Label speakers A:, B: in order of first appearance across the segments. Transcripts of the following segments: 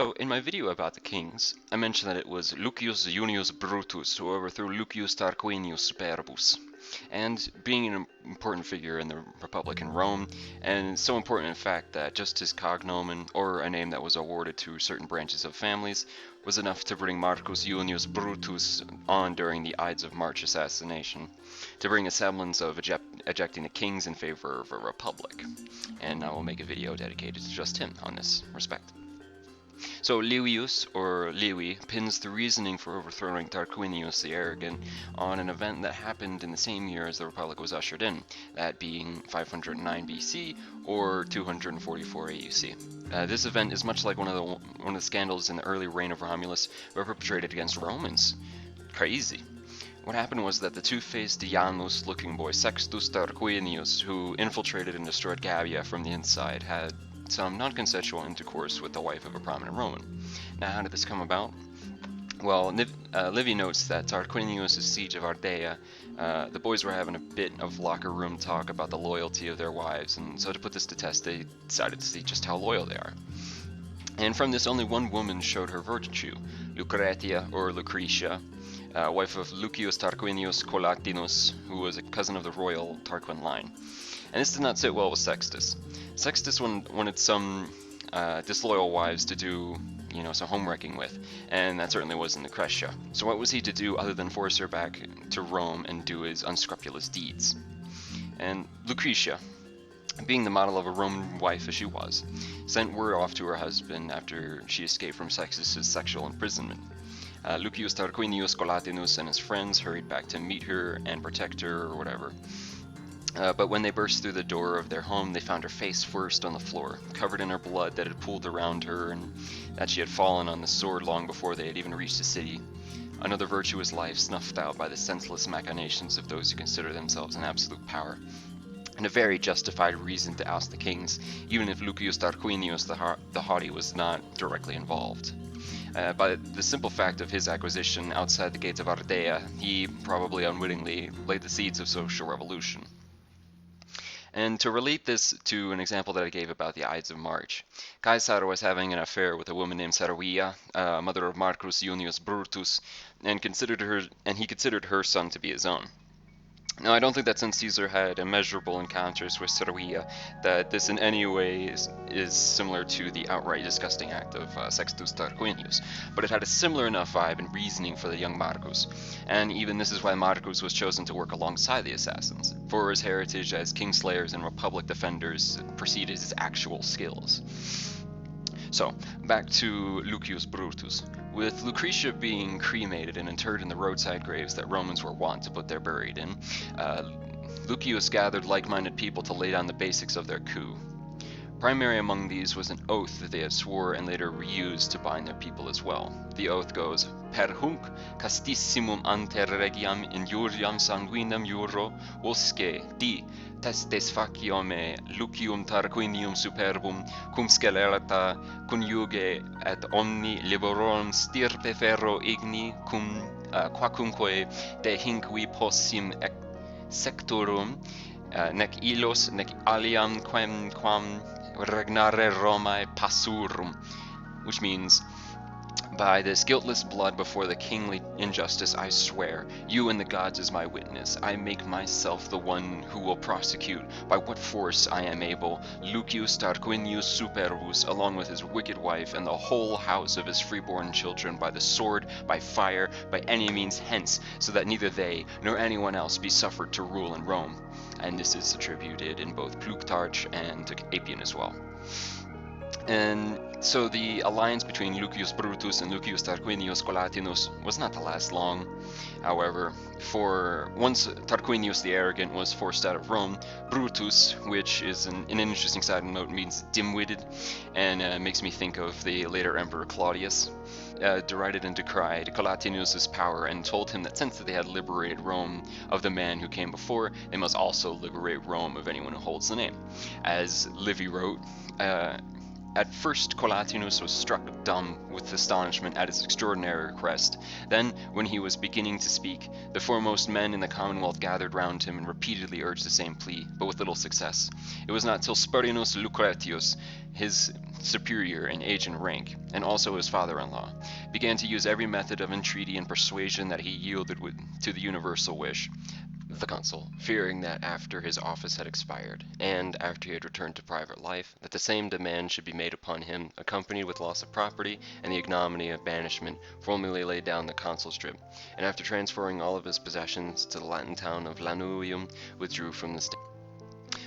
A: So, in my video about the kings, I mentioned that it was Lucius Junius Brutus who overthrew Lucius Tarquinius Superbus. And being an important figure in the Republic in Rome, and so important in fact that just his cognomen, or a name that was awarded to certain branches of families, was enough to bring Marcus Junius Brutus on during the Ides of March assassination, to bring a semblance of ejecting the kings in favor of a republic. And I will make a video dedicated to just him on this respect. So Lucius, or Lewi, pins the reasoning for overthrowing Tarquinius the Arrogant on an event that happened in the same year as the Republic was ushered in, that being 509 BC or 244 AUC. This event is much like one of the scandals in the early reign of Romulus were perpetrated against Romans. Crazy. What happened was that the two-faced Janus-looking boy Sextus Tarquinius, who infiltrated and destroyed Gabia from the inside, had some non-consensual intercourse with the wife of a prominent Roman. Now, how did this come about? Well, Livy notes that Tarquinius' siege of Ardea, the boys were having a bit of locker room talk about the loyalty of their wives, and so to put this to test, they decided to see just how loyal they are. And from this, only one woman showed her virtue, Lucretia, or Lucretia, wife of Lucius Tarquinius Collatinus, who was a cousin of the royal Tarquin line. And this did not sit well with Sextus. Sextus wanted some disloyal wives to do, some homewrecking with, and that certainly wasn't Lucretia. So what was he to do other than force her back to Rome and do his unscrupulous deeds? And Lucretia, being the model of a Roman wife as she was, sent word off to her husband after she escaped from Sextus's sexual imprisonment. Lucius Tarquinius Collatinus and his friends hurried back to meet her and protect her or whatever. But when they burst through the door of their home, they found her face first on the floor, covered in her blood that had pooled around her, and that she had fallen on the sword long before they had even reached the city. Another virtuous life snuffed out by the senseless machinations of those who consider themselves in absolute power. And a very justified reason to oust the kings, even if Lucius Tarquinius the haughty was not directly involved. By the simple fact of his acquisition outside the gates of Ardea, he probably unwittingly laid the seeds of social revolution. And to relate this to an example that I gave about the Ides of March, Caesar was having an affair with a woman named Servia, mother of Marcus Junius Brutus, and he considered her son to be his own. Now, I don't think that since Caesar had immeasurable encounters with Servia, that this in any way is similar to the outright disgusting act of Sextus Tarquinius, but it had a similar enough vibe and reasoning for the young Marcus, and even this is why Marcus was chosen to work alongside the assassins, for his heritage as kingslayers and republic defenders preceded his actual skills. So, back to Lucius Brutus. With Lucretia being cremated and interred in the roadside graves that Romans were wont to put their buried in, Lucius gathered like-minded people to lay down the basics of their coup. Primary among these was an oath that they had swore and later reused to bind their people as well. The oath goes, Per hunc castissimum ante regiam injuriam sanguinem juro, usque di testes faciome Lucium Tarquinium superbum cum scelerata conjuge et omni liberorum stirpe ferro igni cum quacumque de hinqui possim sectorum nec illos nec aliam quam regnare Romae passurum, which means, by this guiltless blood before the kingly injustice I swear, you and the gods as my witness, I make myself the one who will prosecute, by what force I am able, Lucius Tarquinius Superbus, along with his wicked wife, and the whole house of his freeborn children, by the sword, by fire, by any means hence, so that neither they, nor anyone else be suffered to rule in Rome. And this is attributed in both Plutarch and to Appian as well. And so the alliance between Lucius Brutus and Lucius Tarquinius Collatinus was not to last long. However, for once Tarquinius the Arrogant was forced out of Rome, Brutus, which is an interesting side note, means dim-witted, and makes me think of the later Emperor Claudius, derided and decried Collatinus's power and told him that since they had liberated Rome of the man who came before, they must also liberate Rome of anyone who holds the name. As Livy wrote, At first Collatinus was struck dumb with astonishment at his extraordinary request. Then, when he was beginning to speak, the foremost men in the Commonwealth gathered round him and repeatedly urged the same plea, but with little success. It was not till Spurius Lucretius, his superior in age and rank, and also his father-in-law, began to use every method of entreaty and persuasion that he yielded to the universal wish. The consul, fearing that after his office had expired, and after he had returned to private life, that the same demand should be made upon him, accompanied with loss of property and the ignominy of banishment, formally laid down the consulship, and after transferring all of his possessions to the Latin town of Lanuvium, withdrew from the state.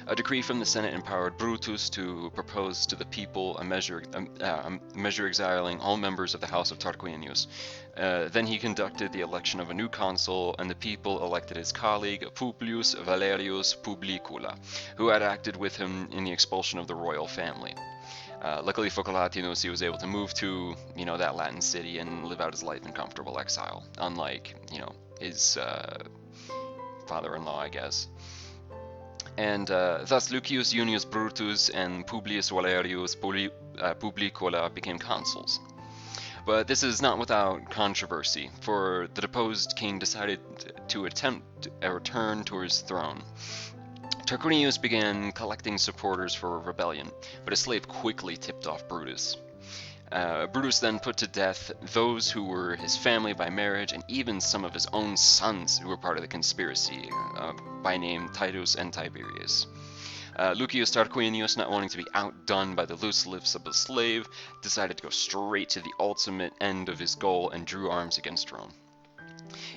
A: A decree from the Senate empowered Brutus to propose to the people a measure exiling all members of the house of Tarquinius. Then he conducted the election of a new consul, and the people elected his colleague Publius Valerius Publicula, who had acted with him in the expulsion of the royal family. Luckily for Collatinus, he was able to move to, that Latin city and live out his life in comfortable exile, unlike, his father-in-law, I guess. And thus Lucius Junius Brutus and Publius Valerius Publicola became consuls. But this is not without controversy, for the deposed king decided to attempt a return to his throne. Tarquinius began collecting supporters for a rebellion, but a slave quickly tipped off Brutus. Brutus then put to death those who were his family by marriage, and even some of his own sons who were part of the conspiracy, by name Titus and Tiberius. Lucius Tarquinius, not wanting to be outdone by the loose lips of a slave, decided to go straight to the ultimate end of his goal and drew arms against Rome.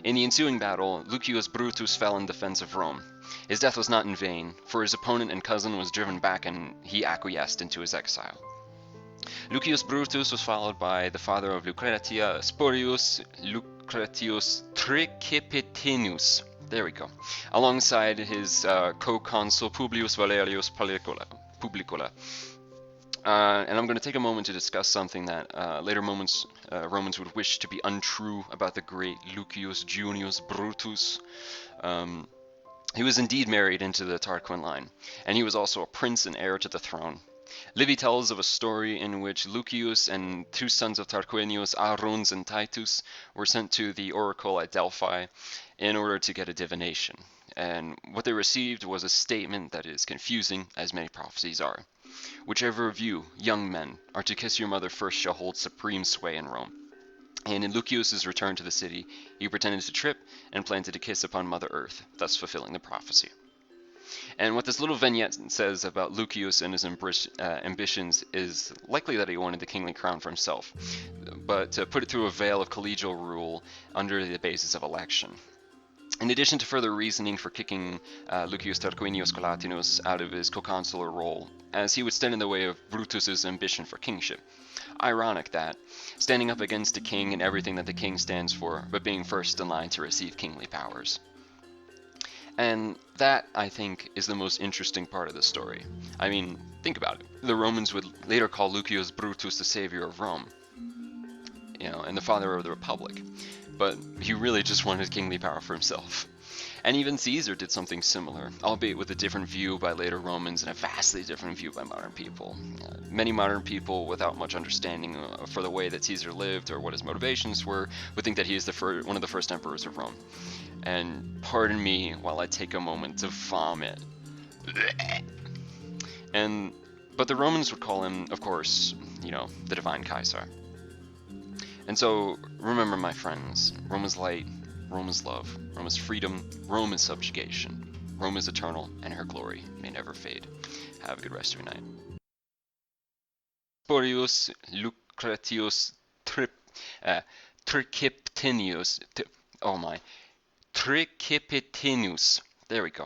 A: In the ensuing battle, Lucius Brutus fell in defense of Rome. His death was not in vain, for his opponent and cousin was driven back and he acquiesced into his exile. Lucius Brutus was followed by the father of Lucretia, Spurius Lucretius Tricipitinus. There we go. Alongside his co-consul Publius Valerius Publicola. And I'm going to take a moment to discuss something that later Romans would wish to be untrue about the great Lucius Junius Brutus. He was indeed married into the Tarquin line, and he was also a prince and heir to the throne. Livy tells of a story in which Lucius and two sons of Tarquinius, Aruns and Titus, were sent to the oracle at Delphi in order to get a divination. And what they received was a statement that is confusing, as many prophecies are. Whichever of you, young men, are to kiss your mother first shall hold supreme sway in Rome. And in Lucius's return to the city, he pretended to trip and planted a kiss upon Mother Earth, thus fulfilling the prophecy. And what this little vignette says about Lucius and his ambitions is likely that he wanted the kingly crown for himself, but to put it through a veil of collegial rule under the basis of election. In addition to further reasoning for kicking Lucius Tarquinius Collatinus out of his co-consular role, as he would stand in the way of Brutus's ambition for kingship. Ironic that, standing up against a king and everything that the king stands for, but being first in line to receive kingly powers. And that, I think, is the most interesting part of the story. I mean, think about it. The Romans would later call Lucius Brutus the savior of Rome, and the father of the Republic. But he really just wanted kingly power for himself. And even Caesar did something similar, albeit with a different view by later Romans and a vastly different view by modern people. Many modern people, without much understanding for the way that Caesar lived or what his motivations were, would think that he is one of the first emperors of Rome. And pardon me while I take a moment to vomit. But the Romans would call him, of course, the divine Caesar. And so, remember, my friends, Rome is light, Rome is love, Rome is freedom, Rome is subjugation. Rome is eternal, and her glory may never fade. Have a good rest of your night. Spurius Lucretius Tricipitinus. Tricipitinus. There we go.